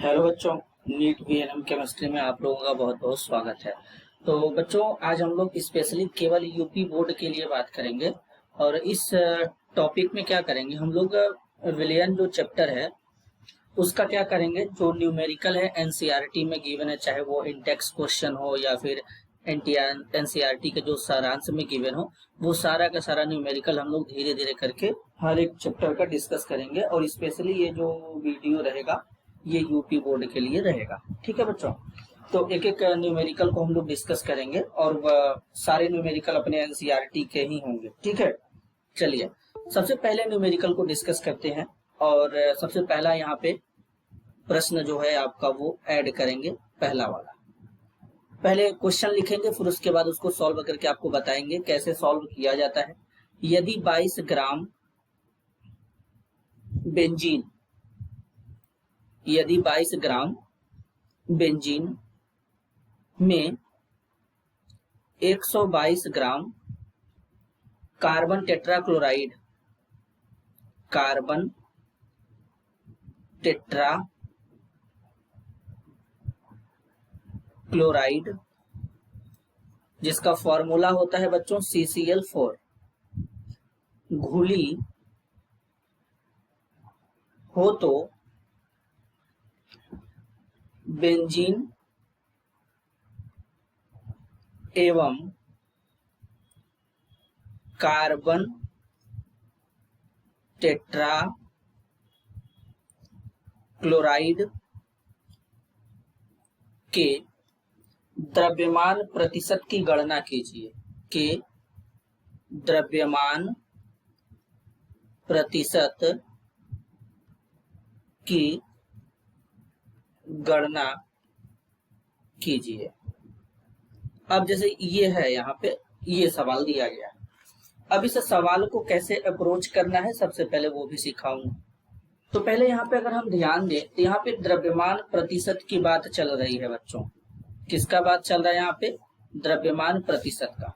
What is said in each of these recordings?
Hello बच्चों, NEET VNM chemistry में आप लोगों का बहुत बहुत स्वागत है। तो बच्चों, आज हम लोग स्पेशली केवल यूपी बोर्ड के लिए बात करेंगे। और इस टॉपिक में क्या करेंगे हम लोग, विलियन जो चैप्टर है उसका क्या करेंगे। जो न्यूमेरिकल है एनसीईआरटी में गिवन है, चाहे वो इंडेक्स क्वेश्चन हो या फिर एनसीईआरटी के जो सारांश में गिवन हो, वो सारा का सारा न्यूमेरिकल हम लोग धीरे धीरे करके हर एक चैप्टर का डिस्कस करेंगे। और स्पेशली ये जो वीडियो रहेगा ये यूपी बोर्ड के लिए रहेगा। ठीक है बच्चों, तो एक एक न्यूमेरिकल को हम लोग डिस्कस करेंगे और वह सारे न्यूमेरिकल अपने एनसीईआरटी के ही होंगे। ठीक है, चलिए सबसे पहले न्यूमेरिकल को डिस्कस करते हैं। और सबसे पहला यहाँ पे प्रश्न जो है आपका वो ऐड करेंगे, पहला वाला। पहले क्वेश्चन लिखेंगे, फिर उसके बाद उसको सॉल्व करके आपको बताएंगे कैसे सॉल्व किया जाता है। यदि 22 ग्राम बेंजीन, यदि 22 ग्राम बेंजीन में 122 gram carbon tetrachloride, carbon tetra chloride, जिसका फॉर्मूला होता है बच्चों CCl4, घुली हो तो बेंजीन एवं कार्बन टेट्रा क्लोराइड के द्रव्यमान प्रतिशत की गणना कीजिए। के द्रव्यमान प्रतिशत की गणना कीजिए। अब जैसे ये है, यहाँ पे ये सवाल दिया गया। अब इस सवाल को कैसे अप्रोच करना है सबसे पहले वो भी सिखाऊंगा। तो पहले यहाँ पे अगर हम ध्यान दें तो यहाँ पे द्रव्यमान प्रतिशत की बात चल रही है बच्चों। किसका बात चल रहा है यहाँ पे? द्रव्यमान प्रतिशत का।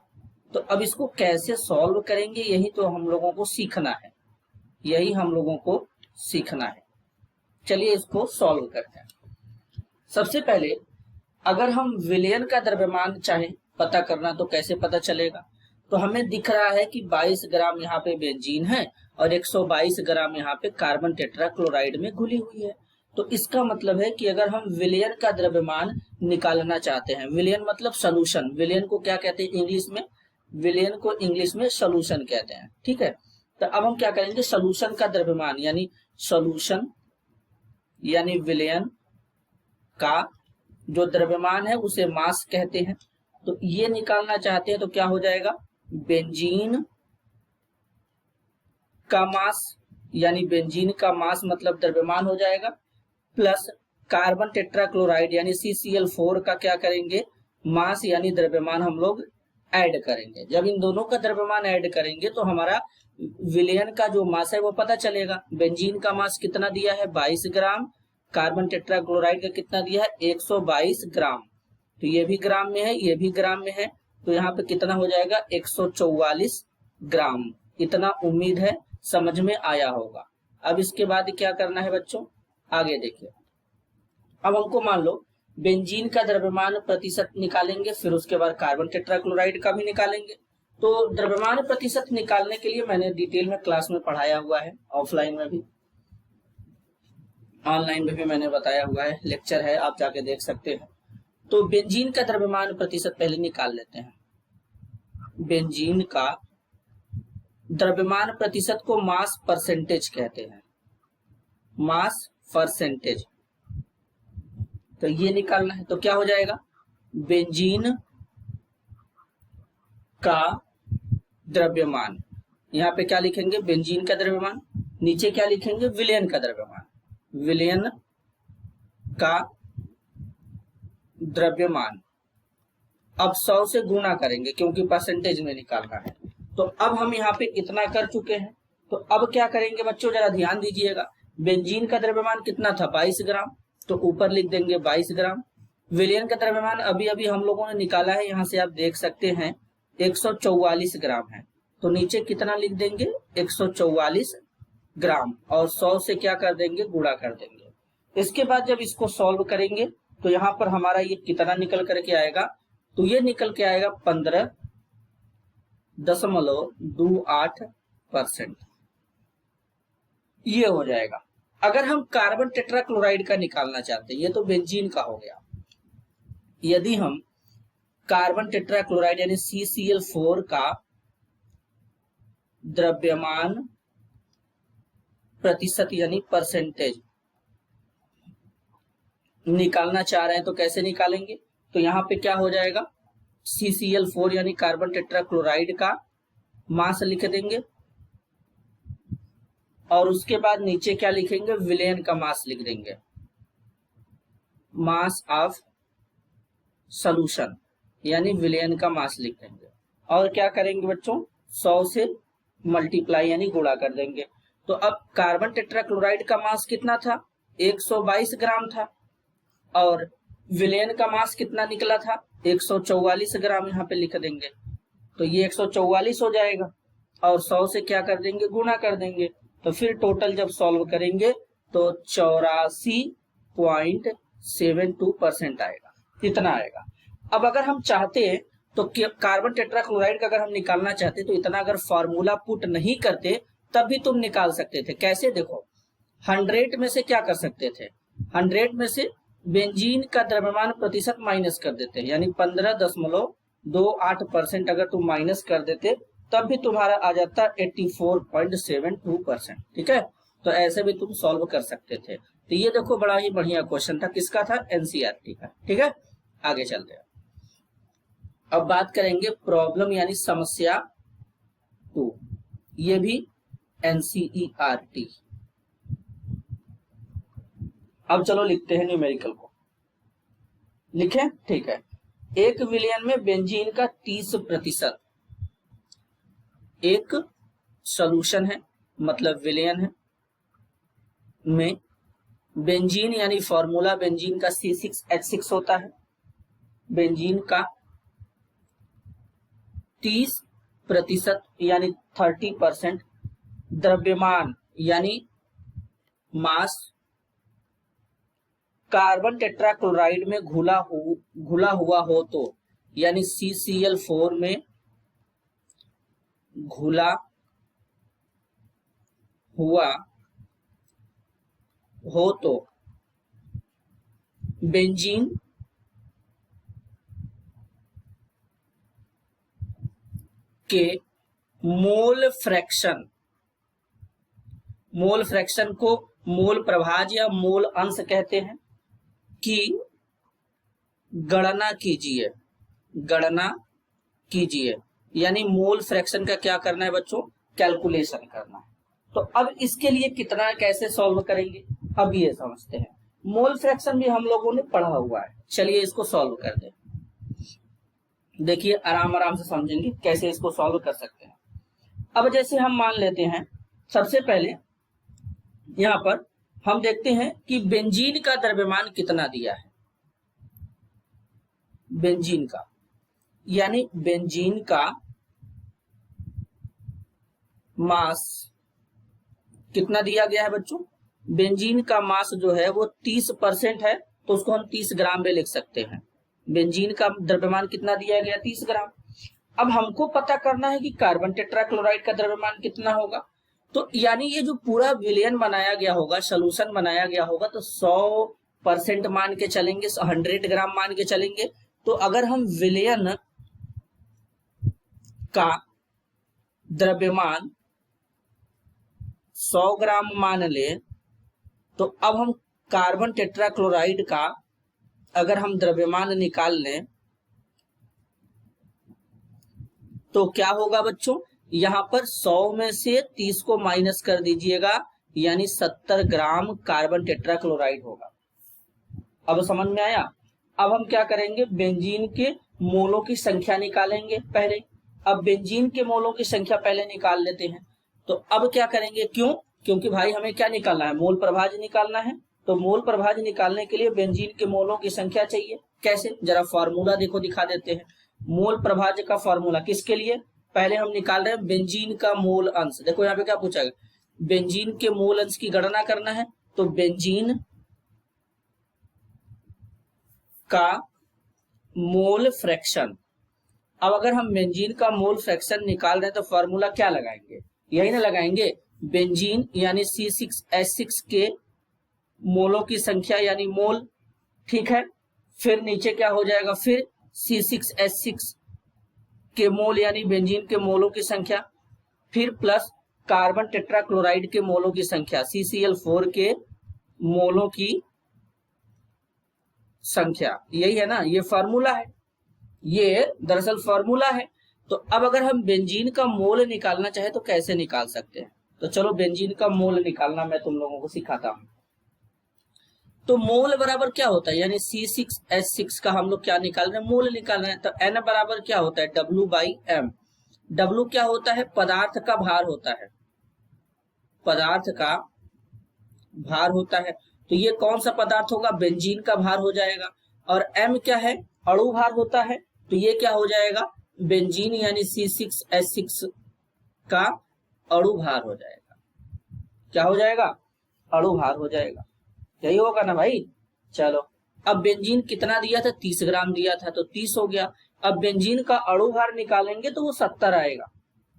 तो अब इसको कैसे सॉल्व करेंगे, यही तो हम लोगों को सीखना है, यही हम लोगों को सीखना है। चलिए इसको सॉल्व करते हैं। सबसे पहले अगर हम विलयन का द्रव्यमान चाहे पता करना तो कैसे पता चलेगा? तो हमें दिख रहा है कि 22 ग्राम यहाँ पे बेंजीन है और 122 ग्राम यहाँ पे कार्बन टेट्राक्लोराइड में घुली हुई है। तो इसका मतलब है कि अगर हम विलयन का द्रव्यमान निकालना चाहते हैं, विलयन मतलब सोल्यूशन, विलयन को क्या कहते हैं इंग्लिश में? विलयन को इंग्लिश में सोल्यूशन कहते हैं। ठीक है, तो अब हम क्या करेंगे, सोल्यूशन का द्रव्यमान यानी सोल्यूशन यानी विलयन का जो द्रव्यमान है उसे मास कहते हैं। तो ये निकालना चाहते हैं तो क्या हो जाएगा, बेंजीन का मास यानी बेंजीन का मास मतलब द्रव्यमान हो जाएगा, प्लस कार्बन टेट्राक्लोराइड यानी CCl4 का क्या करेंगे, मास यानी द्रव्यमान हम लोग ऐड करेंगे। जब इन दोनों का द्रव्यमान ऐड करेंगे तो हमारा विलयन का जो मास है वो पता चलेगा। बेंजीन का मास कितना दिया है, 22 ग्राम, कार्बन टेट्राक्लोराइड का कितना दिया है, 122 ग्राम। तो ये भी ग्राम में है, ये भी ग्राम में है, तो यहाँ पे कितना हो जाएगा, 144 ग्राम। इतना उम्मीद है समझ में आया होगा। अब इसके बाद क्या करना है बच्चों, आगे देखिए। अब हमको मान लो बेंजीन का द्रव्यमान प्रतिशत निकालेंगे, फिर उसके बाद कार्बन टेट्राक्लोराइड का भी निकालेंगे। तो द्रव्यमान प्रतिशत निकालने के लिए मैंने डिटेल में क्लास में पढ़ाया हुआ है, ऑफलाइन में भी ऑनलाइन में भी मैंने बताया हुआ है, लेक्चर है, आप जाके देख सकते हैं। तो बेंजीन का द्रव्यमान प्रतिशत पहले निकाल लेते हैं। बेंजीन का द्रव्यमान प्रतिशत को मास परसेंटेज कहते हैं, मास परसेंटेज। तो ये निकालना है, तो क्या हो जाएगा, बेंजीन का द्रव्यमान, यहाँ पे क्या लिखेंगे, बेंजीन का द्रव्यमान, नीचे क्या लिखेंगे, विलयन का द्रव्यमान, विलयन का द्रव्यमान। अब 100 से गुणा करेंगे क्योंकि परसेंटेज में निकालना है। तो अब हम यहाँ पे इतना कर चुके हैं, तो अब क्या करेंगे बच्चों, जरा ध्यान दीजिएगा। बेंजीन का द्रव्यमान कितना था, 22 ग्राम, तो ऊपर लिख देंगे 22 ग्राम। विलयन का द्रव्यमान अभी अभी हम लोगों ने निकाला है, यहाँ से आप देख सकते हैं 144 ग्राम है, तो नीचे कितना लिख देंगे, 144 ग्राम, और 100 से क्या कर देंगे, गुणा कर देंगे। इसके बाद जब इसको सॉल्व करेंगे तो यहाँ पर हमारा ये कितना निकल करके आएगा, तो ये निकल के आएगा 15.28%। ये हो जाएगा। अगर हम कार्बन टेट्राक्लोराइड का निकालना चाहते हैं, ये तो बेंजीन का हो गया, यदि हम कार्बन टेट्राक्लोराइड यानी CCl4 का द्रव्यमान प्रतिशत यानी परसेंटेज निकालना चाह रहे हैं तो कैसे निकालेंगे, तो यहाँ पे क्या हो जाएगा, CCl4 यानी कार्बन टेट्राक्लोराइड का मास लिख देंगे और उसके बाद नीचे क्या लिखेंगे, विलेन का मास लिख देंगे, मास ऑफ सॉल्यूशन यानी विलेन का मास लिख देंगे। और क्या करेंगे बच्चों, 100 से मल्टीप्लाई यानी गुणा कर देंगे। तो अब कार्बन टेट्राक्लोराइड का मास कितना था, 122 ग्राम था और विलेन का मास कितना निकला था, 144 ग्राम। यहाँ पे लिख देंगे तो ये 144 हो जाएगा और 100 से क्या कर देंगे, गुणा कर देंगे। तो फिर टोटल जब सॉल्व करेंगे तो 84.72% आएगा, इतना आएगा। अब अगर हम चाहते हैं तो कार्बन टेट्राक्लोराइड का अगर हम निकालना चाहते तो इतना अगर फॉर्मूला पुट नहीं करते तब भी तुम निकाल सकते थे। कैसे, देखो 100 में से क्या कर सकते थे, 100 में से बेंजीन का द्रव्यमान प्रतिशत माइनस कर देते, यानी 15.28% अगर तुम माइनस कर देते तब भी तुम्हारा आ जाता 84.72%। ठीक है, तो ऐसे भी तुम सॉल्व कर सकते थे। तो ये देखो बड़ा ही बढ़िया क्वेश्चन था, किसका था, एनसीईआरटी का। ठीक है, आगे चलते हैं। अब बात करेंगे प्रॉब्लम यानी समस्या 2, ये भी एनसीईआरटी। अब चलो लिखते हैं न्यूमेरिकल को, लिखें, ठीक है। एक विलयन में बेंजीन का 30%, एक सॉल्यूशन है मतलब विलयन है में बेंजीन यानी फॉर्मूला बेंजीन का C6H6 होता है, बेंजीन का 30% यानी 30% द्रव्यमान यानी मास कार्बन टेट्राक्लोराइड में घुला हुआ हो तो, यानी CCl4 में घुला हुआ हो तो बेंजीन के मोल फ्रैक्शन को मोल प्रभाज या मोल अंश कहते हैं, की गणना कीजिए। यानी मोल फ्रैक्शन का क्या करना है बच्चों, कैलकुलेशन करना है। तो अब इसके लिए कितना कैसे सॉल्व करेंगे, अब ये समझते हैं। मोल फ्रैक्शन भी हम लोगों ने पढ़ा हुआ है, चलिए इसको सॉल्व कर दे। देखिए आराम से समझेंगे कैसे इसको सॉल्व कर सकते हैं। अब जैसे हम मान लेते हैं, सबसे पहले यहां पर हम देखते हैं कि बेंजीन का द्रव्यमान कितना दिया है, बेंजीन का यानी बेंजीन का मास कितना दिया गया है बच्चों, बेंजीन का मास जो है वो 30% है, तो उसको हम 30 ग्राम में लिख सकते हैं। बेंजीन का द्रव्यमान कितना दिया गया, 30 ग्राम। अब हमको पता करना है कि कार्बन टेट्राक्लोराइड का द्रव्यमान कितना होगा, तो यानी ये जो पूरा विलयन बनाया गया होगा, सॉल्यूशन बनाया गया होगा, तो 100% मान के चलेंगे, 100 ग्राम मान के चलेंगे। तो अगर हम विलयन का द्रव्यमान 100 ग्राम मान ले, तो अब हम कार्बन टेट्राक्लोराइड का अगर हम द्रव्यमान निकाल लें तो क्या होगा बच्चों, यहां पर 100 में से 30 को माइनस कर दीजिएगा, यानी 70 ग्राम कार्बन टेट्राक्लोराइड होगा। अब समझ में आया। अब हम क्या करेंगे, बेंजीन के मोलों की संख्या निकालेंगे पहले। अब बेंजीन के मोलों की संख्या पहले निकाल लेते हैं। तो अब क्या करेंगे, क्यों, क्योंकि भाई हमें क्या निकालना है, मोल प्रभाज निकालना है। तो मोल प्रभाज निकालने के लिए बेंजीन के मोलों की संख्या चाहिए। कैसे, जरा फॉर्मूला देखो, दिखा देते हैं। मोल प्रभाज का फॉर्मूला किसके लिए, पहले हम निकाल रहे हैं बेंजीन का मोल अंश। देखो यहाँ पे क्या पूछा है, बेंजीन के मोल अंश की गणना करना है। तो बेंजीन का मोल फ्रैक्शन। अब अगर हम बेंजीन का मोल फ्रैक्शन निकाल रहे हैं तो फॉर्मूला क्या लगाएंगे, यही ना लगाएंगे, बेंजीन यानी C6H6 के मोलों की संख्या यानी मोल, ठीक है। फिर नीचे क्या हो जाएगा, फिर C6H6 के मोल यानी बेंजीन के मोलों की संख्या, फिर प्लस कार्बन टेट्राक्लोराइड के मोलों की संख्या CCl4 के मोलों की संख्या, यही है ना, ये फॉर्मूला है, ये दरअसल फॉर्मूला है। तो अब अगर हम बेंजीन का मोल निकालना चाहे तो कैसे निकाल सकते हैं, तो चलो बेंजीन का मोल निकालना मैं तुम लोगों को सिखाता हूं। तो मोल बराबर क्या होता है, यानी C6H6 का हम लोग क्या निकाल रहे हैं, मोल निकाल रहे हैं। तो N बराबर क्या होता है, W/M। W क्या होता है, पदार्थ का भार होता है, पदार्थ का भार होता है। तो ये कौन सा पदार्थ होगा, बेंजीन का भार हो जाएगा। और M क्या है, अणु भार होता है। तो ये क्या हो जाएगा, बेंजीन यानी C6H6 का अणु भार हो जाएगा। क्या हो जाएगा, अणु भार हो जाएगा, यही होगा ना भाई। चलो, अब बेंजीन कितना दिया था, 30 ग्राम दिया था, तो 30 हो गया। अब बेंजीन का अणु भार निकालेंगे तो वो 70 आएगा।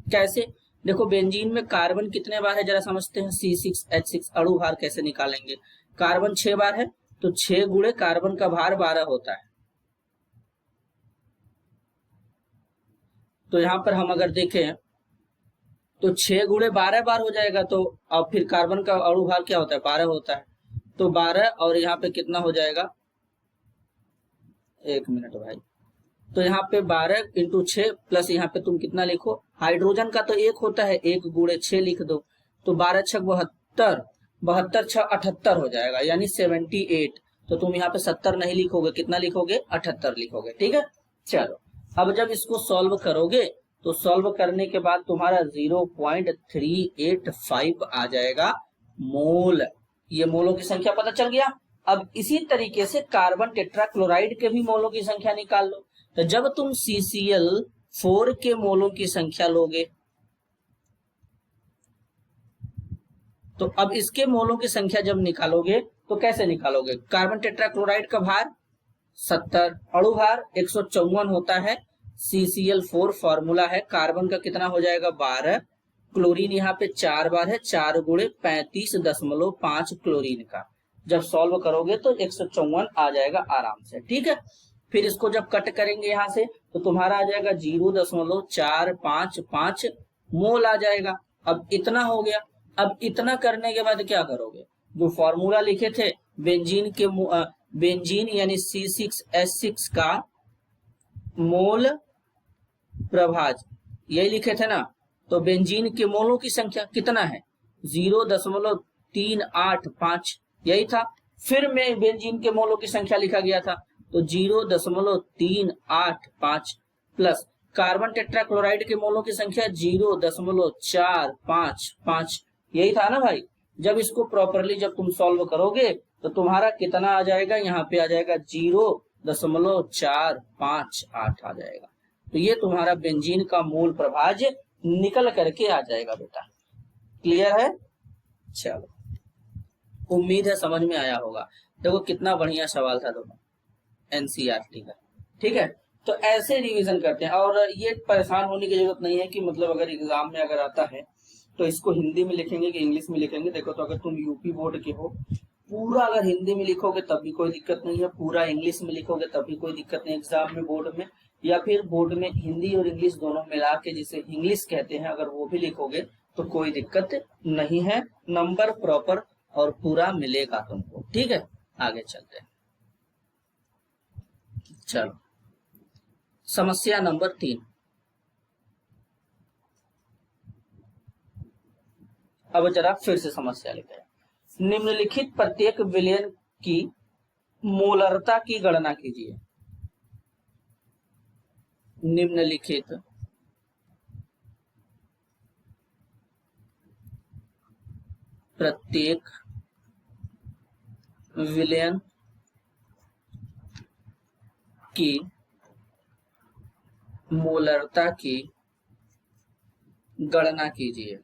कैसे, देखो बेंजीन में कार्बन कितने बार है जरा समझते हैं। C6H6 अणु भार कैसे निकालेंगे, कार्बन 6 बार है, तो 6 गुणे कार्बन का भार 12 होता है। तो यहां पर हम अगर देखें तो 6 गुणे 12 बार हो जाएगा। तो अब फिर कार्बन का अणु भार क्या होता है, 12 होता है। तो 12 और यहाँ पे कितना हो जाएगा, 1 मिनट भाई, तो यहाँ पे 12 इंटू 6 प्लस यहाँ पे तुम कितना लिखो, हाइड्रोजन का तो 1 होता है, 1 गुणे 6 लिख दो। तो 12 6 72, 72 6 78 हो जाएगा, यानी 78। तो तुम यहाँ पे 70 नहीं लिखोगे, कितना लिखोगे, 78 लिखोगे, ठीक है। चलो, अब जब इसको सॉल्व करोगे तो सॉल्व करने के बाद तुम्हारा 0.385 आ जाएगा मोल। ये मोलों की संख्या पता चल गया। अब इसी तरीके से कार्बन टेट्राक्लोराइड के भी मोलों की संख्या निकाल लो। तो जब तुम CCl4 के मोलों की संख्या लोगे तो अब इसके मोलों की संख्या जब निकालोगे तो कैसे निकालोगे, कार्बन टेट्राक्लोराइड का भार 70, अणु भार 154 होता है, CCl4 फॉर्मूला है, कार्बन का कितना हो जाएगा 12, क्लोरीन यहाँ पे 4 बार है, 4 गुणे 35.5 क्लोरीन का। जब सॉल्व करोगे तो 154 आ जाएगा आराम से, ठीक है। फिर इसको जब कट करेंगे यहाँ से तो तुम्हारा आ जाएगा 0.455 मोल आ जाएगा। अब इतना हो गया। अब इतना करने के बाद क्या करोगे, जो फॉर्मूला लिखे थे बेंजीन के बेंजीन यानी C6H6 का मोल प्रभाज, यही लिखे थे ना। तो बेंजीन के मोलों की संख्या कितना है, 0.385, यही था। फिर में बेंजीन के मोलों की संख्या लिखा गया था, तो 0.385 प्लस कार्बन टेट्राक्लोराइड के मोलों की संख्या 0.455, यही था ना भाई। जब इसको प्रॉपरली जब तुम सॉल्व करोगे तो तुम्हारा कितना आ जाएगा, यहाँ पे आ जाएगा 0.458 आ जाएगा। तो ये तुम्हारा बेंजीन का मूल प्रभाज निकल करके आ जाएगा बेटा। क्लियर है, चलो उम्मीद है समझ में आया होगा। देखो कितना बढ़िया सवाल था दोनों NCERT का, ठीक है। तो ऐसे रिवीजन करते हैं, और ये परेशान होने की जरूरत नहीं है कि मतलब अगर एग्जाम में अगर आता है तो इसको हिंदी में लिखेंगे कि इंग्लिश में लिखेंगे। देखो, तो अगर तुम यूपी बोर्ड के हो, पूरा अगर हिंदी में लिखोगे तब भी कोई दिक्कत नहीं है, पूरा इंग्लिश में लिखोगे तब भी कोई दिक्कत नहीं एग्जाम में, बोर्ड में, या फिर बोर्ड में हिंदी और इंग्लिश दोनों मिला के जिसे इंग्लिश कहते हैं, अगर वो भी लिखोगे तो कोई दिक्कत नहीं है, नंबर प्रॉपर और पूरा मिलेगा तुमको, ठीक है। आगे चलते हैं, चलो समस्या नंबर 3। अब जरा फिर से समस्या लिखते हैं। निम्नलिखित प्रत्येक विलयन की मोलरता की गणना कीजिए। निम्नलिखित प्रत्येक विलयन की मोलरता की गणना कीजिए।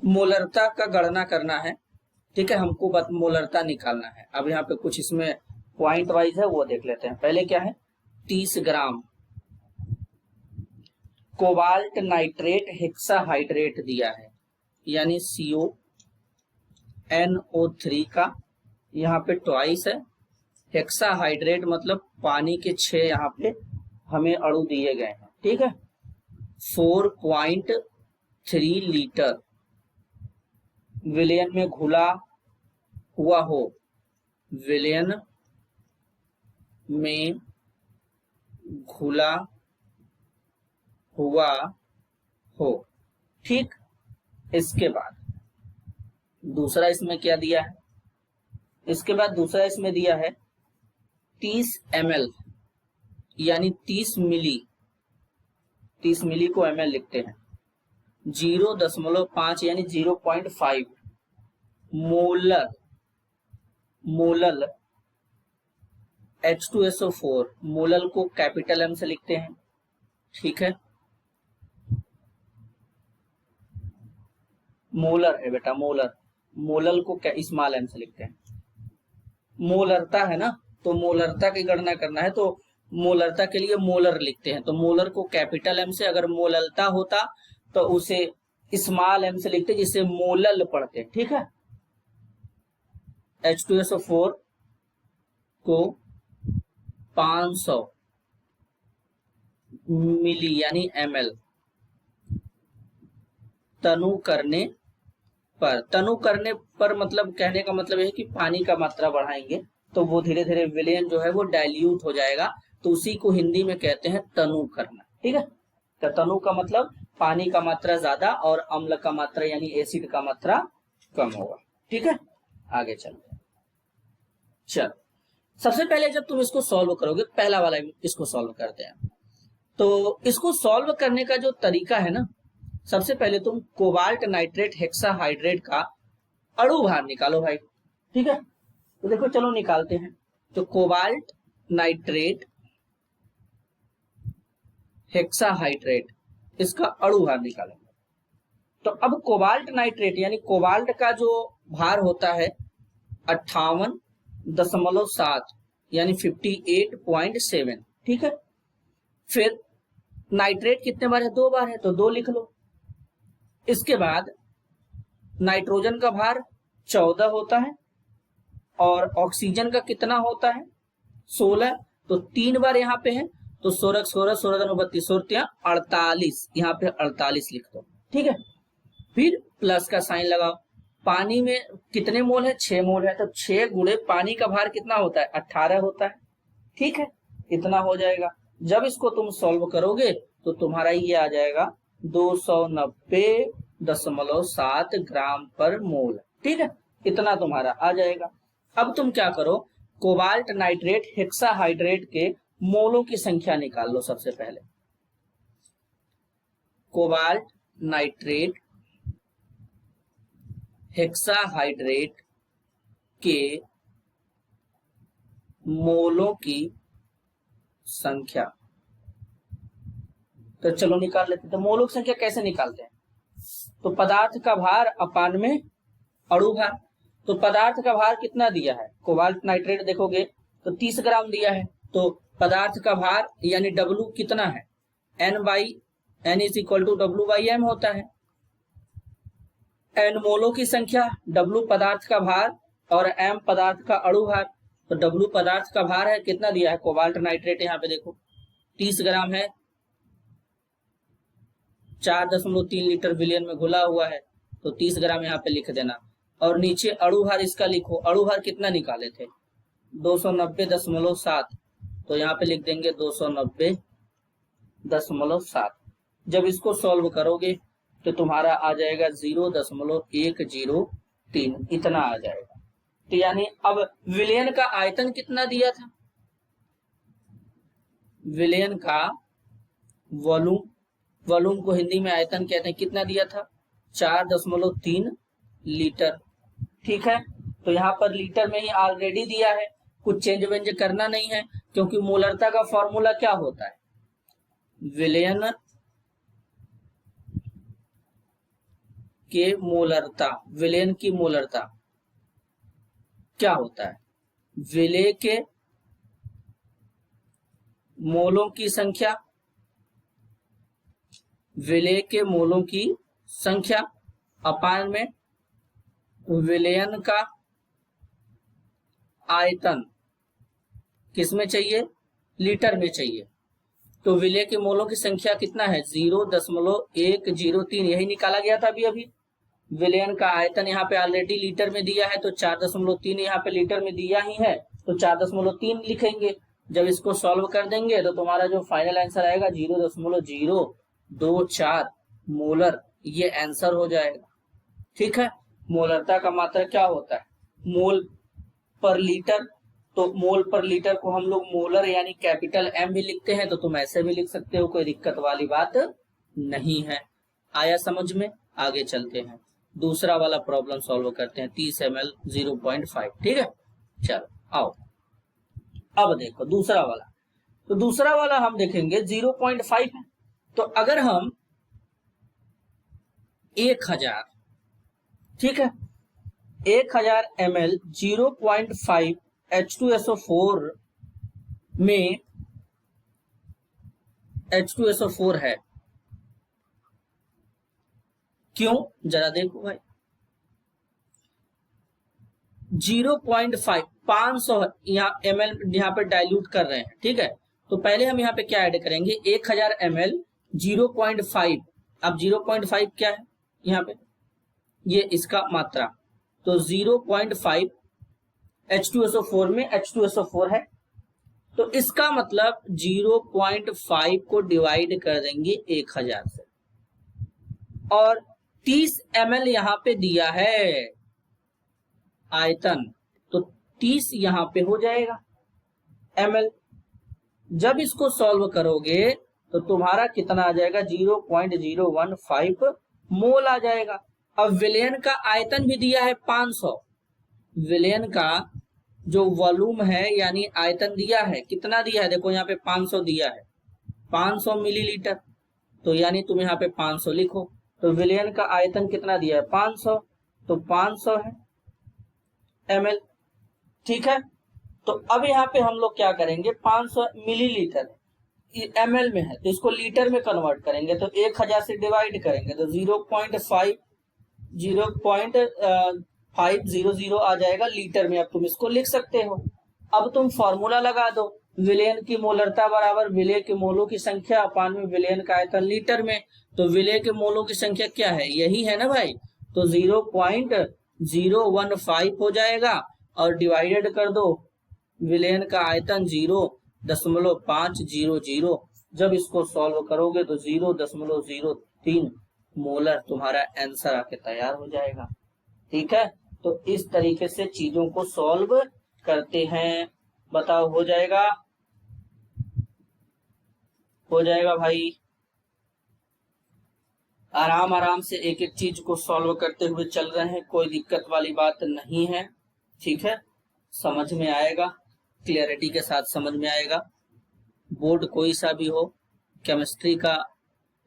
मोलरता का गणना करना है, ठीक है, हमको मोलरता निकालना है। अब यहाँ पे कुछ इसमें पॉइंट वाइज है, वो देख लेते हैं। पहले क्या है, 30 ग्राम कोबाल्ट नाइट्रेट हेक्साहाइड्रेट दिया है, यानी CONO3 का यहाँ पे ट्वाइस है। हेक्साहाइड्रेट मतलब पानी के 6 यहाँ पे हमें अणु दिए गए हैं, ठीक है। 4.3 लीटर विलयन में घुला हुआ हो, विलयन में घुला हुआ हो, ठीक। इसके बाद दूसरा इसमें क्या दिया है, इसके बाद दूसरा इसमें दिया है 30 ml, यानी 30 मिली, 30 मिली को ml लिखते हैं, 0.5 यानी 0.5 मोलर, मोलल H2SO4, मोलल को कैपिटल M से लिखते हैं, ठीक है। मोलर है बेटा, मोलर, मोलल को स्मॉल m से लिखते हैं। मोलरता है ना, तो मोलरता की गणना करना है तो मोलरता के लिए मोलर लिखते हैं, तो मोलर को कैपिटल M से, अगर मोललता होता तो उसे स्मॉल m से लिखते, जिसे मोलल पढ़ते, ठीक है। H2SO4 को 500 मिली यानी ml तनु करने पर मतलब कहने का मतलब यह है कि पानी का मात्रा बढ़ाएंगे तो वो धीरे धीरे विलयन जो है वो डाइल्यूट हो जाएगा, तो उसी को हिंदी में कहते हैं तनु करना, ठीक है। तो तनु का मतलब पानी का मात्रा ज्यादा और अम्ल का मात्रा यानी एसिड का मात्रा कम होगा, ठीक है। आगे चलते हैं। चलो, सबसे पहले जब तुम इसको सॉल्व करोगे, पहला वाला इसको सॉल्व करते हैं। तो इसको सॉल्व करने का जो तरीका है ना, सबसे पहले तुम कोबाल्ट नाइट्रेट हेक्साहाइड्रेट का अणु भार निकालो भाई, ठीक है। तो देखो चलो निकालते हैं। तो कोबाल्ट नाइट्रेट हेक्साहाइड्रेट, इसका अणु भार निकालेंगे। तो अब कोबाल्ट नाइट्रेट यानी कोबाल्ट का जो भार होता है 58.7 यानी 58.7, ठीक है। फिर नाइट्रेट कितने बार है, 2 बार है, तो 2 लिख लो। इसके बाद नाइट्रोजन का भार 14 होता है और ऑक्सीजन का कितना होता है 16, तो 3 बार यहाँ पे है, तो 16 16 16 32 48, यहाँ पे 48 लिख दो, ठीक है। फिर प्लस का साइन लगाओ। पानी में कितने मोल है, 6 मोल है, तो 6 गुणे पानी का भार कितना होता है 18 होता है, ठीक है। इतना हो जाएगा। जब इसको तुम सॉल्व करोगे तो तुम्हारा ये आ जाएगा 290.7 ग्राम पर मोल, ठीक है। इतना तुम्हारा आ जाएगा। अब तुम क्या करो, कोबाल्ट नाइट्रेट हेक्साहाइड्रेट के मोलों की संख्या निकाल लो। सबसे पहले कोबाल्ट नाइट्रेट हेक्साहाइड्रेट के मोलों की संख्या, तो चलो निकाल लेते हैं। तो मोलों की संख्या कैसे निकालते हैं, तो पदार्थ का भार अपान में अणु भार। तो पदार्थ का भार कितना दिया है, कोबाल्ट नाइट्रेट देखोगे तो 30 ग्राम दिया है, तो पदार्थ का भार यानी W कितना है, N is equal to W/M होता है। N मोलों की संख्या, W पदार्थ का भार और M पदार्थ का अणु भार। तो W पदार्थ का भार है, कितना दिया है कोबाल्ट नाइट्रेट, यहाँ पे देखो 30 ग्राम है, 4.3 लीटर विलयन में घुला हुआ है, तो 30 ग्राम यहाँ पे लिख देना। और नीचे अणु भार इसका लिखो, अणु भार कितना निकाले थे 290.7, तो यहाँ पे लिख देंगे 290.7। जब इसको सॉल्व करोगे तो तुम्हारा आ जाएगा 0.103, इतना आ जाएगा। तो यानी अब विलयन का आयतन कितना दिया था, विलयन का वॉल्यूम, वॉल्यूम को हिंदी में आयतन कहते हैं, कितना दिया था 4.3 लीटर, ठीक है। तो यहाँ पर लीटर में ही ऑलरेडी दिया है, कुछ चेंज वेंज करना नहीं है, क्योंकि मोलरता का फॉर्मूला क्या होता है, विलयन के मोलरता, विलयन की मोलरता क्या होता है? विलेय के मोलों की संख्या, विलेय के मोलों की संख्या अपान में विलयन का आयतन, किसमें चाहिए? लीटर में चाहिए। तो विलेय के मोलों की संख्या कितना है? 0.103, यही निकाला गया था अभी अभी। विलयन का आयतन यहाँ पे ऑलरेडी लीटर में दिया है, तो 4.3 यहाँ पे लीटर में दिया ही है, तो 4.3 लिखेंगे। जब इसको सॉल्व कर देंगे तो तुम्हारा जो फाइनल आंसर आएगा 0.024 मोलर, ये आंसर हो जाएगा। ठीक है। मोलरता का मात्रक क्या होता है? मोल पर लीटर। तो मोल पर लीटर को हम लोग मोलर यानी कैपिटल एम भी लिखते हैं, तो तुम ऐसे भी लिख सकते हो, कोई दिक्कत वाली बात नहीं है। आया समझ में? आगे चलते हैं, दूसरा वाला प्रॉब्लम सॉल्व करते हैं। 30 ml 0.5। ठीक है, चलो आओ। अब देखो दूसरा वाला, तो दूसरा वाला हम देखेंगे 0.5 है। तो अगर हम 1000, ठीक है, 1000 ml 0.5 H2SO4 में H2SO4 है, क्यों? जरा देखो भाई, 0.5 500 यहाँ ml यहाँ पे डाइल्यूट कर रहे हैं। ठीक है, तो पहले हम यहाँ पे क्या ऐड करेंगे? 1000 ml 0.5। अब 0.5 क्या है यहाँ पे? ये इसका मात्रा, तो 0.5 H2SO4 में H2SO4 है, तो इसका मतलब 0.5 को डिवाइड कर देंगे 1000 से, और 30 ml यहाँ पे दिया है आयतन, तो 30 यहाँ पे हो जाएगा ml। जब इसको सॉल्व करोगे तो तुम्हारा कितना आ जाएगा? 0.015 मोल आ जाएगा। अब विलयन का आयतन भी दिया है 500, विलयन का जो वॉल्यूम है यानी आयतन दिया है, कितना दिया है? देखो यहाँ पे 500 दिया है, 500 मिलीलीटर, तो यानी तुम यहाँ पे 500 लिखो। तो विलयन का आयतन कितना दिया है? 500, तो 500 है ml। ठीक है, तो अब यहाँ पे हम लोग क्या करेंगे? 500 मिलीलीटर ml में है, तो इसको लीटर में कन्वर्ट करेंगे, तो 1000 से डिवाइड करेंगे, तो 0.500 आ जाएगा लीटर में। अब तुम इसको लिख सकते हो। अब तुम फॉर्मूला लगा दो, विलयन की मोलरता बराबर विलेय के मोलों की संख्या अपान में विलयन का आयतन लीटर में। तो विलेय के मोलों की संख्या क्या है? यही है ना भाई, तो 0.015 हो जाएगा, और डिवाइडेड कर दो विलयन का आयतन 0.500। जब इसको सॉल्व करोगे तो 0.03 मोलर तुम्हारा आंसर आके तैयार हो जाएगा। ठीक है, तो इस तरीके से चीजों को सॉल्व करते हैं। बताओ, हो जाएगा? हो जाएगा भाई। आराम आराम से एक एक चीज को सॉल्व करते हुए चल रहे हैं, कोई दिक्कत वाली बात नहीं है। ठीक है, समझ में आएगा, क्लियरिटी के साथ समझ में आएगा। बोर्ड कोई सा भी हो, केमिस्ट्री का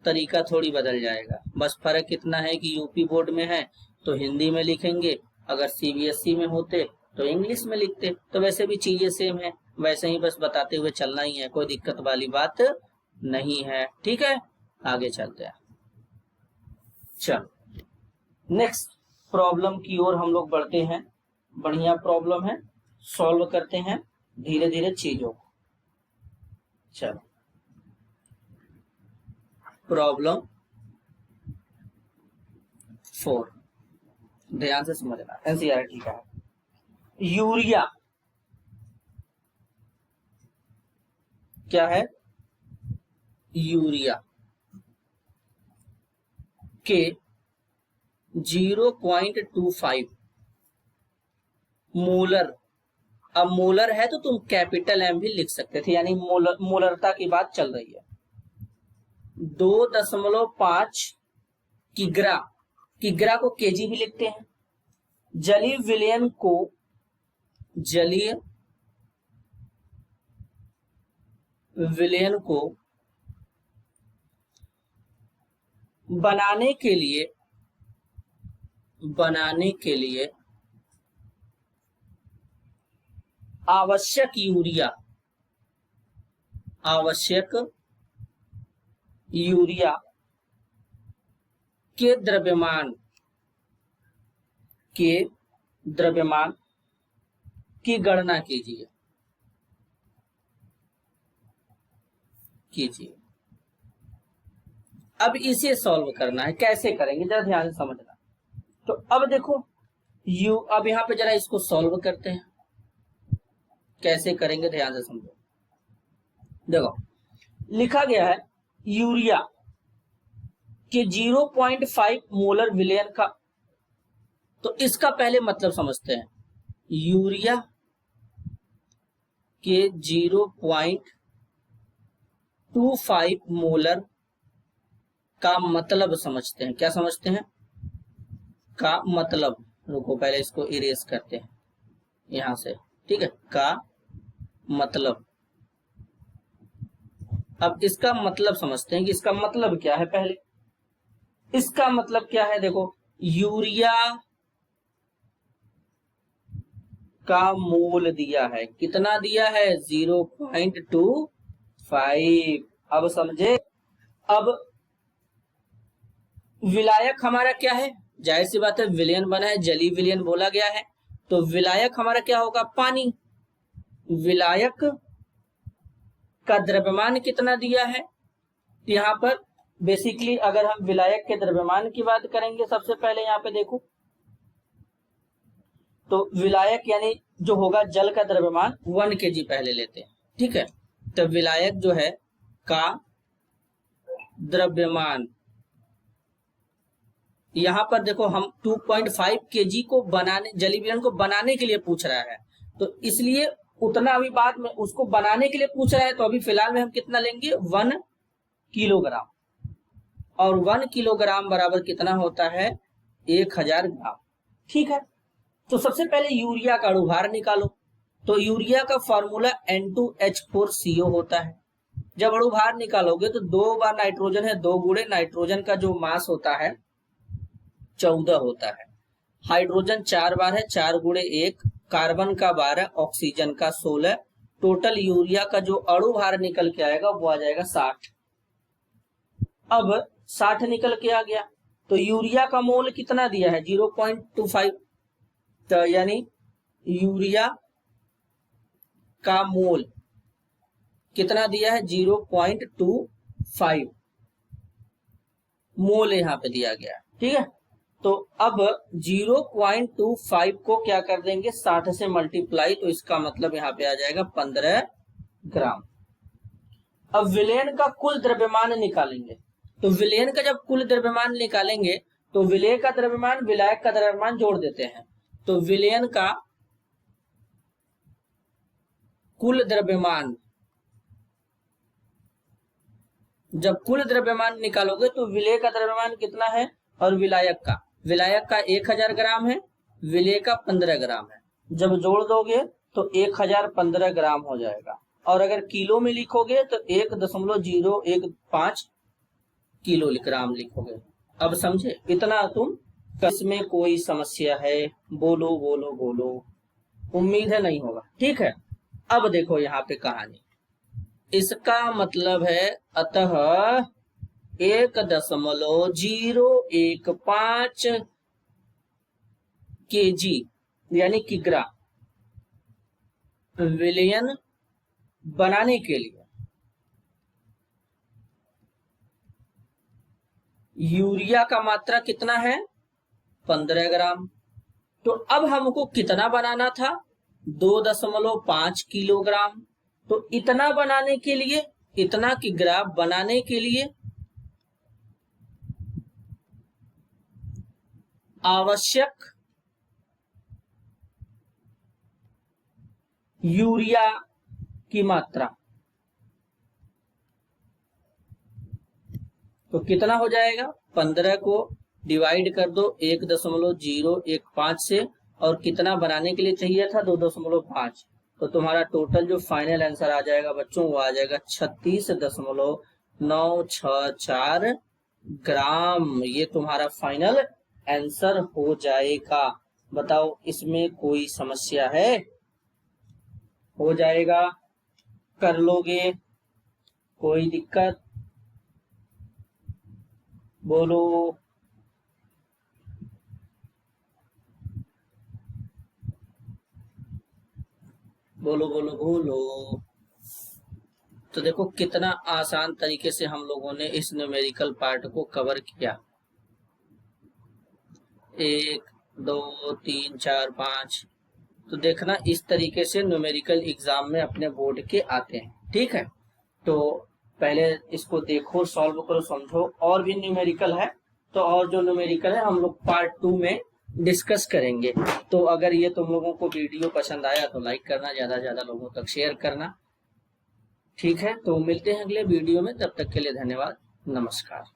तरीका थोड़ी बदल जाएगा, बस फर्क इतना है कि यूपी बोर्ड में है तो हिंदी में लिखेंगे, अगर सीबीएसई में होते तो इंग्लिश में लिखते। तो वैसे भी चीजें सेम है, वैसे ही बस बताते हुए चलना ही है, कोई दिक्कत वाली बात नहीं है। ठीक है, आगे चलते हैं। चलो नेक्स्ट प्रॉब्लम की ओर हम लोग बढ़ते हैं। बढ़िया प्रॉब्लम है, सॉल्व करते हैं धीरे धीरे चीजों को। चलो, प्रॉब्लम 4 ध्यान से समझना, एनसीईआरटी का है। यूरिया क्या है? यूरिया के 0.25 मोलर। अब मोलर है तो तुम कैपिटल एम भी लिख सकते थे, यानी मोलरता की बात चल रही है। 2.5 किग्रा, किग्रा को केजी भी लिखते हैं। जलीय विलयन को, जलीय विलयन को बनाने के लिए आवश्यक यूरिया, आवश्यक यूरिया के द्रव्यमान, के द्रव्यमान की गणना कीजिए, अब इसे सॉल्व करना है। कैसे करेंगे जरा ध्यान से समझना। तो अब देखो अब यहां पे जरा इसको सॉल्व करते हैं, कैसे करेंगे ध्यान से समझो। देखो लिखा गया है यूरिया के 0.5 मोलर विलयन का, तो इसका पहले मतलब समझते हैं। यूरिया के 0.25 मोलर का मतलब समझते हैं। क्या समझते हैं? का मतलब, रुको पहले इसको इरेज करते हैं यहां से, ठीक है। का मतलब, अब इसका मतलब समझते हैं कि इसका मतलब क्या है। पहले इसका मतलब क्या है, देखो यूरिया का मोल दिया है, कितना दिया है? 0.25। अब समझे। अब विलायक हमारा क्या है? जाहिर सी बात है विलयन बना है, जलीय विलयन बोला गया है, तो विलायक हमारा क्या होगा? पानी। विलायक का द्रव्यमान कितना दिया है? यहाँ पर बेसिकली अगर हम विलायक के द्रव्यमान की बात करेंगे, सबसे पहले यहाँ पे देखो तो विलायक यानी जो होगा जल का द्रव्यमान 1 kg पहले लेते हैं, ठीक है। तो विलायक जो है का द्रव्यमान, यहां पर देखो हम 2.5 kg को बनाने, जलीय विलयन को बनाने के लिए पूछ रहा है, तो इसलिए उतना अभी बाद में उसको बनाने के लिए पूछ रहा है, तो अभी फिलहाल में हम कितना लेंगे? 1 किलोग्राम। और 1 किलोग्राम बराबर कितना होता है? 1000 ग्राम, ठीक है। तो सबसे पहले यूरिया का अणुभार निकालो। तो यूरिया का फॉर्मूला N2H4CO होता है। जब अणुभार निकालोगे तो 2 बार नाइट्रोजन है, 2 गुणे नाइट्रोजन का जो मास होता है 14 होता है। हाइड्रोजन 4 बार है, 4 गुणे 1, कार्बन का 12, ऑक्सीजन का 16। टोटल यूरिया का जो अणुभार निकल के आएगा वो आ जाएगा 60। अब 60 निकल के आ गया, तो यूरिया का मोल कितना दिया है? 0.25। तो यानी यूरिया का मोल कितना दिया है? 0.25 मोल यहां पे दिया गया, ठीक है। तो अब 0.25 को क्या कर देंगे? 60 से मल्टीप्लाई, तो इसका मतलब यहां पे आ जाएगा 15 ग्राम। अब विलयन का कुल द्रव्यमान निकालेंगे, तो विलयन का जब कुल द्रव्यमान निकालेंगे तो विलय का द्रव्यमान विलायक का द्रव्यमान जोड़ देते हैं, तो विलयन का कुल द्रव्यमान, जब कुल द्रव्यमान निकालोगे तो विलय का द्रव्यमान कितना है और विलायक का? विलायक का 1000 ग्राम है, विलय का 15 ग्राम है। जब जोड़ दोगे तो 1015 ग्राम हो जाएगा, और अगर किलो में लिखोगे तो 1.015 किलोग्राम लिखोगे। अब समझे इतना तुम? इसमें कोई समस्या है? बोलो बोलो बोलो। उम्मीद है नहीं होगा, ठीक है। अब देखो यहाँ पे कहानी, इसका मतलब है अतः 1.015 kg यानी किग्रा विलयन बनाने के लिए यूरिया का मात्रा कितना है? 15 ग्राम। तो अब हमको कितना बनाना था? 2.5 किलोग्राम। तो इतना बनाने के लिए, इतना किग्रा बनाने के लिए आवश्यक यूरिया की मात्रा, तो कितना हो जाएगा? 15 को डिवाइड कर दो 1.015 से, और कितना बनाने के लिए चाहिए था? 2.5। तो तुम्हारा टोटल जो फाइनल आंसर आ जाएगा बच्चों वो आ जाएगा 36.964 ग्राम। ये तुम्हारा फाइनल आंसर हो जाएगा। बताओ इसमें कोई समस्या है? हो जाएगा, कर लोगे, कोई दिक्कत? बोलो। बोलो बोलो बोलो। तो देखो कितना आसान तरीके से हम लोगों ने इस न्यूमेरिकल पार्ट को कवर किया। 1 2 3 4 5। तो देखना इस तरीके से न्यूमेरिकल एग्जाम में अपने बोर्ड के आते हैं। ठीक है, तो पहले इसको देखो, सॉल्व करो, समझो। और भी न्यूमेरिकल है, तो और जो न्यूमेरिकल है हम लोग पार्ट 2 में डिस्कस करेंगे। तो अगर ये तुम लोगों को वीडियो पसंद आया तो लाइक करना, ज्यादा से ज्यादा लोगों तक शेयर करना। ठीक है, तो मिलते हैं अगले वीडियो में, तब तक के लिए धन्यवाद, नमस्कार।